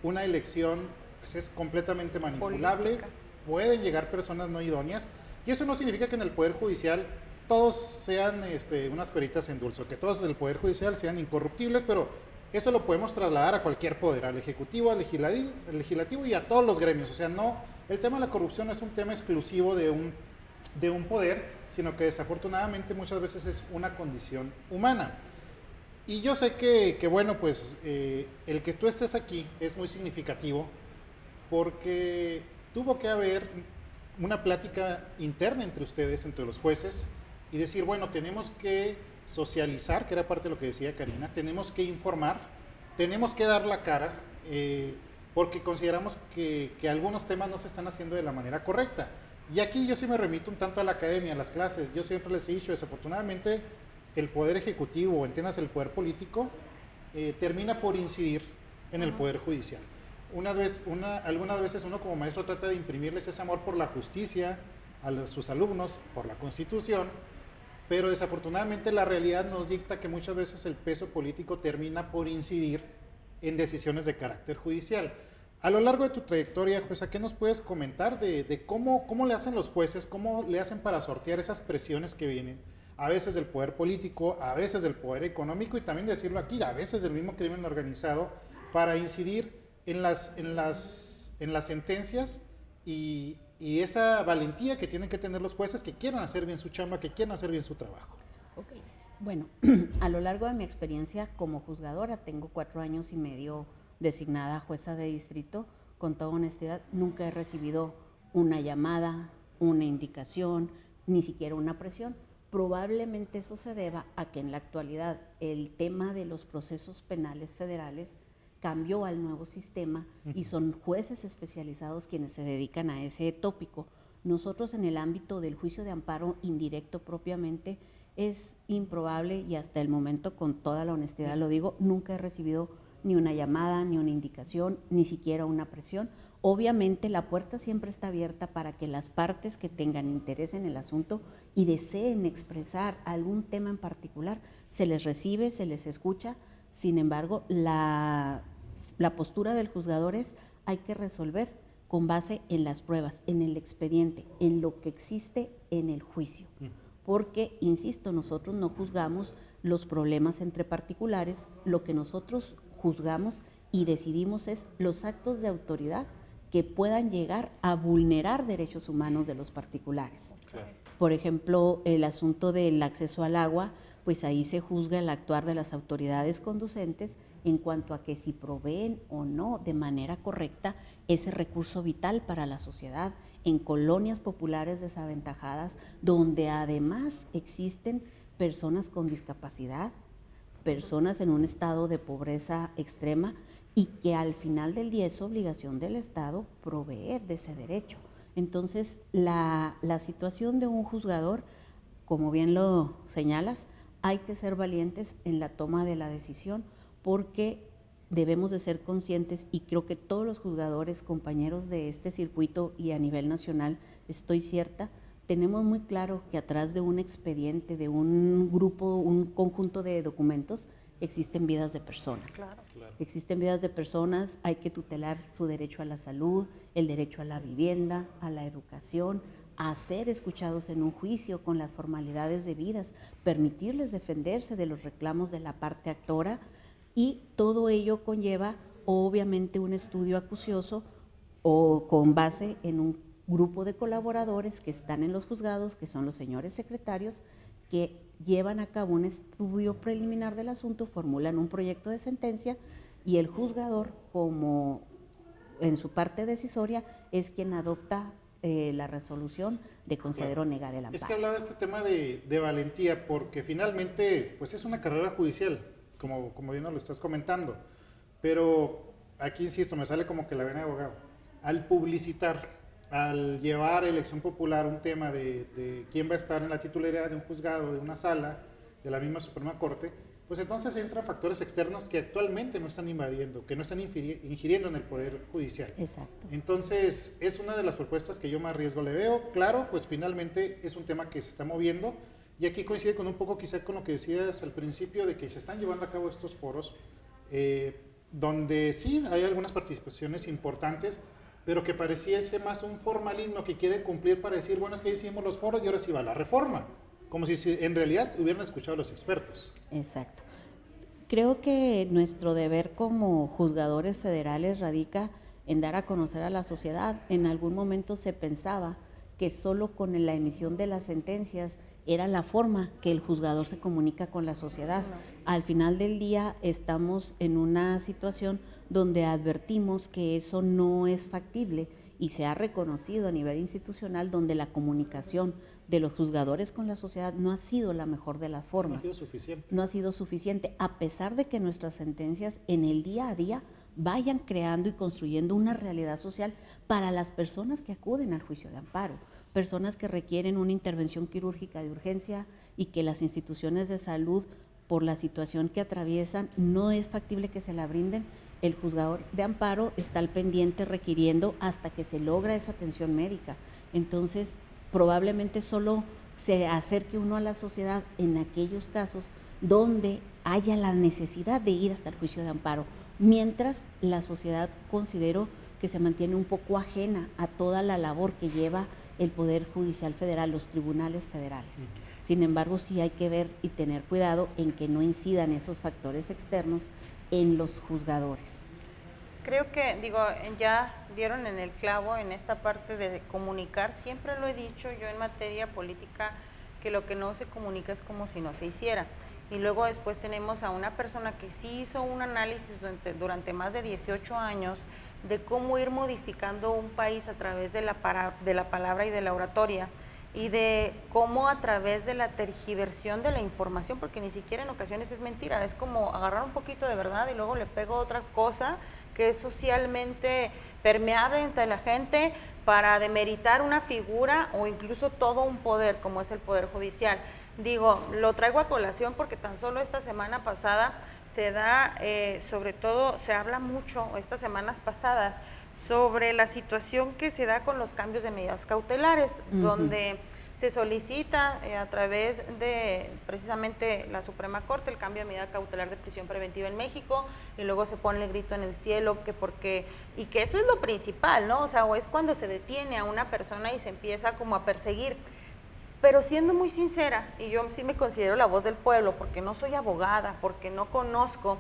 una elección pues, es completamente manipulable, política. Pueden llegar personas no idóneas y eso no significa que en el Poder Judicial todos sean unas peritas en dulce, que todos del Poder Judicial sean incorruptibles, pero eso lo podemos trasladar a cualquier poder, al ejecutivo, al legislativo y a todos los gremios. O sea, no, el tema de la corrupción no es un tema exclusivo de un poder, sino que desafortunadamente muchas veces es una condición humana. Y yo sé que bueno, pues el que tú estés aquí es muy significativo porque tuvo que haber una plática interna entre ustedes, entre los jueces, y decir, bueno, tenemos que socializar, que era parte de lo que decía Karina, tenemos que informar, tenemos que dar la cara, porque consideramos que algunos temas no se están haciendo de la manera correcta. Y aquí yo sí me remito un tanto a la academia, a las clases. Yo siempre les he dicho, desafortunadamente, el poder ejecutivo, o entiendas el poder político, termina por incidir en el poder judicial. Algunas veces uno como maestro trata de imprimirles ese amor por la justicia a sus alumnos, por la Constitución, pero desafortunadamente la realidad nos dicta que muchas veces el peso político termina por incidir en decisiones de carácter judicial. A lo largo de tu trayectoria, jueza, ¿qué nos puedes comentar de cómo le hacen los jueces, cómo le hacen para sortear esas presiones que vienen, a veces del poder político, a veces del poder económico y también decirlo aquí, a veces del mismo crimen organizado, para incidir en las sentencias y esa valentía que tienen que tener los jueces que quieran hacer bien su chamba, que quieran hacer bien su trabajo? Okay. Bueno, a lo largo de mi experiencia como juzgadora, tengo 4 años y medio designada jueza de distrito, con toda honestidad, nunca he recibido una llamada, una indicación, ni siquiera una presión. Probablemente eso se deba a que en la actualidad el tema de los procesos penales federales cambió al nuevo sistema y son jueces especializados quienes se dedican a ese tópico. Nosotros en el ámbito del juicio de amparo indirecto propiamente es improbable y hasta el momento, con toda la honestidad lo digo, nunca he recibido ni una llamada, ni una indicación, ni siquiera una presión. Obviamente la puerta siempre está abierta para que las partes que tengan interés en el asunto y deseen expresar algún tema en particular, se les recibe, se les escucha. Sin embargo, la postura del juzgador es hay que resolver con base en las pruebas, en el expediente, en lo que existe en el juicio. Porque, insisto, nosotros no juzgamos los problemas entre particulares, lo que nosotros juzgamos y decidimos es los actos de autoridad que puedan llegar a vulnerar derechos humanos de los particulares. Claro. Por ejemplo, el asunto del acceso al agua, pues ahí se juzga el actuar de las autoridades conducentes en cuanto a que si proveen o no de manera correcta ese recurso vital para la sociedad en colonias populares desaventajadas, donde además existen personas con discapacidad, personas en un estado de pobreza extrema y que al final del día es obligación del Estado proveer de ese derecho. Entonces, la situación de un juzgador, como bien lo señalas, hay que ser valientes en la toma de la decisión porque debemos de ser conscientes y creo que todos los juzgadores, compañeros de este circuito y a nivel nacional, estoy cierta, tenemos muy claro que atrás de un expediente, de un grupo, un conjunto de documentos, existen vidas de personas. Claro. Existen vidas de personas, hay que tutelar su derecho a la salud, el derecho a la vivienda, a la educación, a ser escuchados en un juicio con las formalidades debidas, permitirles defenderse de los reclamos de la parte actora y todo ello conlleva obviamente un estudio acucioso o con base en un grupo de colaboradores que están en los juzgados, que son los señores secretarios, que llevan a cabo un estudio preliminar del asunto, formulan un proyecto de sentencia y el juzgador, como en su parte decisoria, es quien adopta la resolución de conceder o negar el amparo. Es que hablaba de este tema de valentía, porque finalmente pues es una carrera judicial, como bien nos lo estás comentando, pero aquí insisto, me sale como que la vena de abogado. Al publicitar, al llevar a elección popular un tema de quién va a estar en la titularidad de un juzgado, de una sala, de la misma Suprema Corte, pues entonces entran factores externos que actualmente no están invadiendo, que no están ingiriendo en el Poder Judicial. Exacto. Entonces, es una de las propuestas que yo más riesgo le veo. Claro, pues finalmente es un tema que se está moviendo, y aquí coincide con un poco quizá con lo que decías al principio, de que se están llevando a cabo estos foros, donde sí hay algunas participaciones importantes, pero que pareciese más un formalismo que quieren cumplir para decir, bueno, es que hicimos los foros y ahora sí va la reforma, como si en realidad hubieran escuchado a los expertos. Exacto. Creo que nuestro deber como juzgadores federales radica en dar a conocer a la sociedad. En algún momento se pensaba que solo con la emisión de las sentencias era la forma que el juzgador se comunica con la sociedad. Al final del día estamos en una situación donde advertimos que eso no es factible y se ha reconocido a nivel institucional donde la comunicación de los juzgadores con la sociedad no ha sido la mejor de las formas. No ha sido suficiente. No ha sido suficiente, a pesar de que nuestras sentencias en el día a día vayan creando y construyendo una realidad social para las personas que acuden al juicio de amparo, personas que requieren una intervención quirúrgica de urgencia y que las instituciones de salud, por la situación que atraviesan, no es factible que se la brinden. El juzgador de amparo está al pendiente requiriendo hasta que se logra esa atención médica. Entonces, probablemente solo se acerque uno a la sociedad en aquellos casos donde haya la necesidad de ir hasta el juicio de amparo, mientras la sociedad considero que se mantiene un poco ajena a toda la labor que lleva el Poder Judicial Federal, los tribunales federales. Sin embargo, sí hay que ver y tener cuidado en que no incidan esos factores externos en los juzgadores. Creo que, ya dieron en el clavo en esta parte de comunicar. Siempre lo he dicho yo en materia política, que lo que no se comunica es como si no se hiciera. Y luego después tenemos a una persona que sí hizo un análisis durante más de 18 años de cómo ir modificando un país a través de la palabra y de la oratoria, y de cómo a través de la tergiversión de la información, porque ni siquiera en ocasiones es mentira, es como agarrar un poquito de verdad y luego le pego otra cosa que es socialmente permeable entre la gente para demeritar una figura o incluso todo un poder como es el Poder Judicial. Lo traigo a colación porque tan solo esta semana pasada se da, sobre todo se habla mucho estas semanas pasadas sobre la situación que se da con los cambios de medidas cautelares, donde se solicita a través de precisamente la Suprema Corte el cambio de medida cautelar de prisión preventiva en México, y luego se pone el grito en el cielo y que eso es lo principal, ¿no? O es cuando se detiene a una persona y se empieza como a perseguir. Pero siendo muy sincera, y yo sí me considero la voz del pueblo porque no soy abogada, porque no conozco,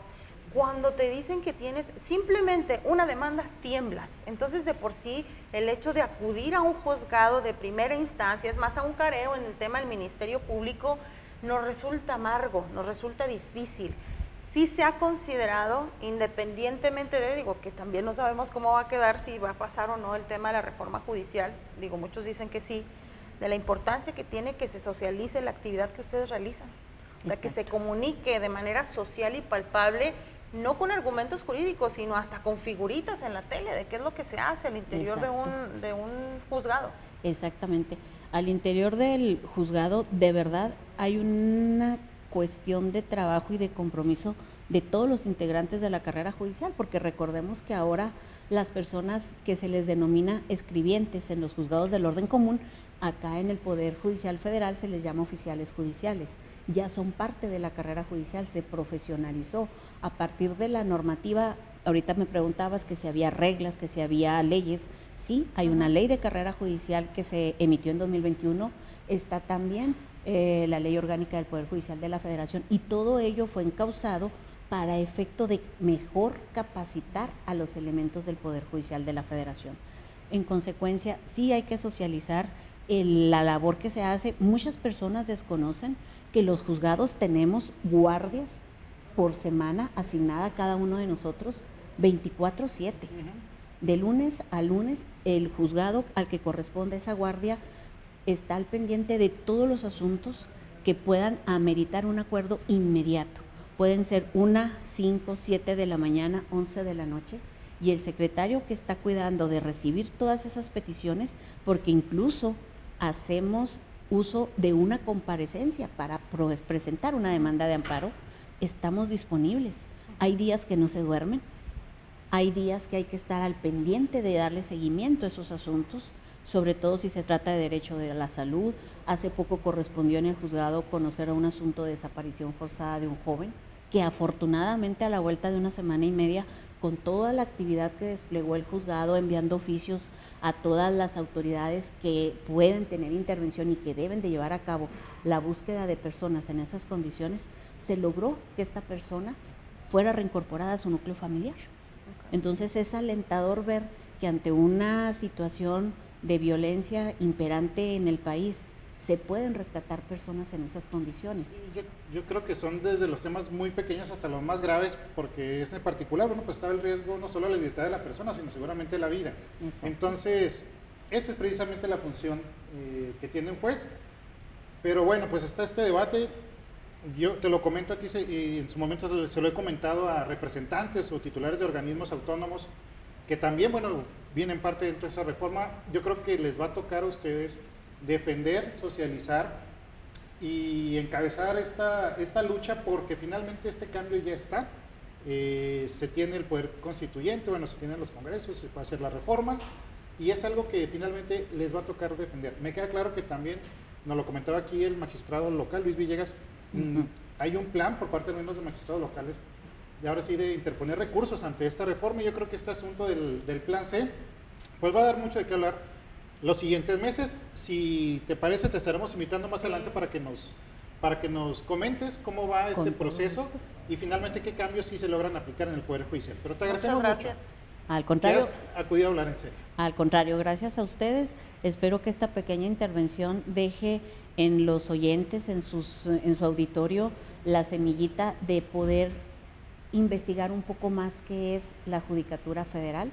cuando te dicen que tienes simplemente una demanda, tiemblas. Entonces, de por sí, el hecho de acudir a un juzgado de primera instancia, es más, a un careo en el tema del Ministerio Público, nos resulta amargo, nos resulta difícil. Sí se ha considerado, independientemente de, que también no sabemos cómo va a quedar, si va a pasar o no el tema de la reforma judicial, muchos dicen que sí, de la importancia que tiene que se socialice la actividad que ustedes realizan. O sea, que se comunique de manera social y palpable, no con argumentos jurídicos, sino hasta con figuritas en la tele de qué es lo que se hace al interior de un juzgado. Exactamente. Al interior del juzgado, de verdad, hay una cuestión de trabajo y de compromiso de todos los integrantes de la carrera judicial, porque recordemos que ahora las personas que se les denomina escribientes en los juzgados del orden común, acá en el Poder Judicial Federal se les llama oficiales judiciales. Ya son parte de la carrera judicial, se profesionalizó a partir de la normativa. Ahorita me preguntabas que si había reglas, que si había leyes. Sí, hay una ley de carrera judicial que se emitió en 2021, está también la ley orgánica del Poder Judicial de la Federación, y todo ello fue encauzado para efecto de mejor capacitar a los elementos del Poder Judicial de la Federación. En consecuencia, sí hay que socializar la labor que se hace. Muchas personas desconocen que los juzgados tenemos guardias por semana asignada a cada uno de nosotros 24/7. De lunes a lunes, el juzgado al que corresponde esa guardia está al pendiente de todos los asuntos que puedan ameritar un acuerdo inmediato. Pueden ser 1, 5, 7 de la mañana, 11 de la noche, y el secretario que está cuidando de recibir todas esas peticiones, porque incluso hacemos uso de una comparecencia para presentar una demanda de amparo, estamos disponibles. Hay días que no se duermen, hay días que hay que estar al pendiente de darle seguimiento a esos asuntos, sobre todo si se trata de derecho de la salud. Hace poco correspondió en el juzgado conocer a un asunto de desaparición forzada de un joven, que afortunadamente a la vuelta de 1 semana y media, con toda la actividad que desplegó el juzgado, enviando oficios a todas las autoridades que pueden tener intervención y que deben de llevar a cabo la búsqueda de personas en esas condiciones, se logró que esta persona fuera reincorporada a su núcleo familiar. Entonces es alentador ver que ante una situación de violencia imperante en el país, se pueden rescatar personas en esas condiciones. Sí, yo creo que son desde los temas muy pequeños hasta los más graves, porque es en particular, bueno, pues está el riesgo no solo de la libertad de la persona, sino seguramente de la vida. Exacto. Entonces, esa es precisamente la función que tiene un juez. Pero bueno, pues está este debate. Yo te lo comento a ti, y en su momento se lo he comentado a representantes o titulares de organismos autónomos, que también, bueno, vienen parte dentro de esa reforma. Yo creo que les va a tocar a ustedes defender, socializar y encabezar esta lucha, porque finalmente este cambio ya está. Se tiene el poder constituyente, bueno, se tienen los congresos, se puede hacer la reforma, y es algo que finalmente les va a tocar defender. Me queda claro que también, nos lo comentaba aquí el magistrado local, Luis Villegas, hay un plan por parte de los magistrados locales de ahora sí de interponer recursos ante esta reforma, y yo creo que este asunto del plan C pues va a dar mucho de qué hablar los siguientes meses. Si te parece, te estaremos invitando más adelante para que nos comentes cómo va este proceso y finalmente qué cambios sí se logran aplicar en el Poder Judicial. Pero te agradecemos mucho Al que contrario, hayas acudido a hablar en serio. Al contrario, gracias a ustedes. Espero que esta pequeña intervención deje en los oyentes, en su auditorio, la semillita de poder investigar un poco más qué es la Judicatura Federal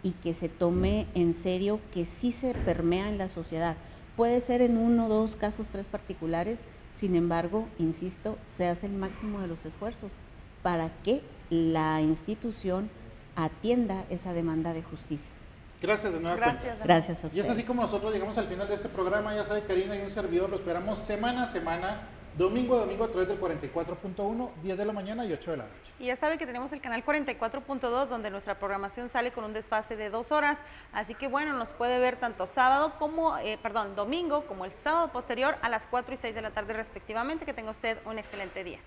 y que se tome en serio que sí se permea en la sociedad. Puede ser en 1, 2 casos, 3 particulares, sin embargo, insisto, se hace el máximo de los esfuerzos para que la institución atienda esa demanda de justicia. Gracias de nuevo. Gracias a ustedes. Y es así como nosotros llegamos al final de este programa. Ya sabe, Karina y un servidor lo esperamos semana a semana, domingo a domingo, a través del 44.1, 10 de la mañana y 8 de la noche. Y ya sabe que tenemos el canal 44.2, donde nuestra programación sale con un desfase de 2 horas, así que bueno, nos puede ver tanto domingo como el sábado posterior a las 4 y 6 de la tarde respectivamente. Que tenga usted un excelente día.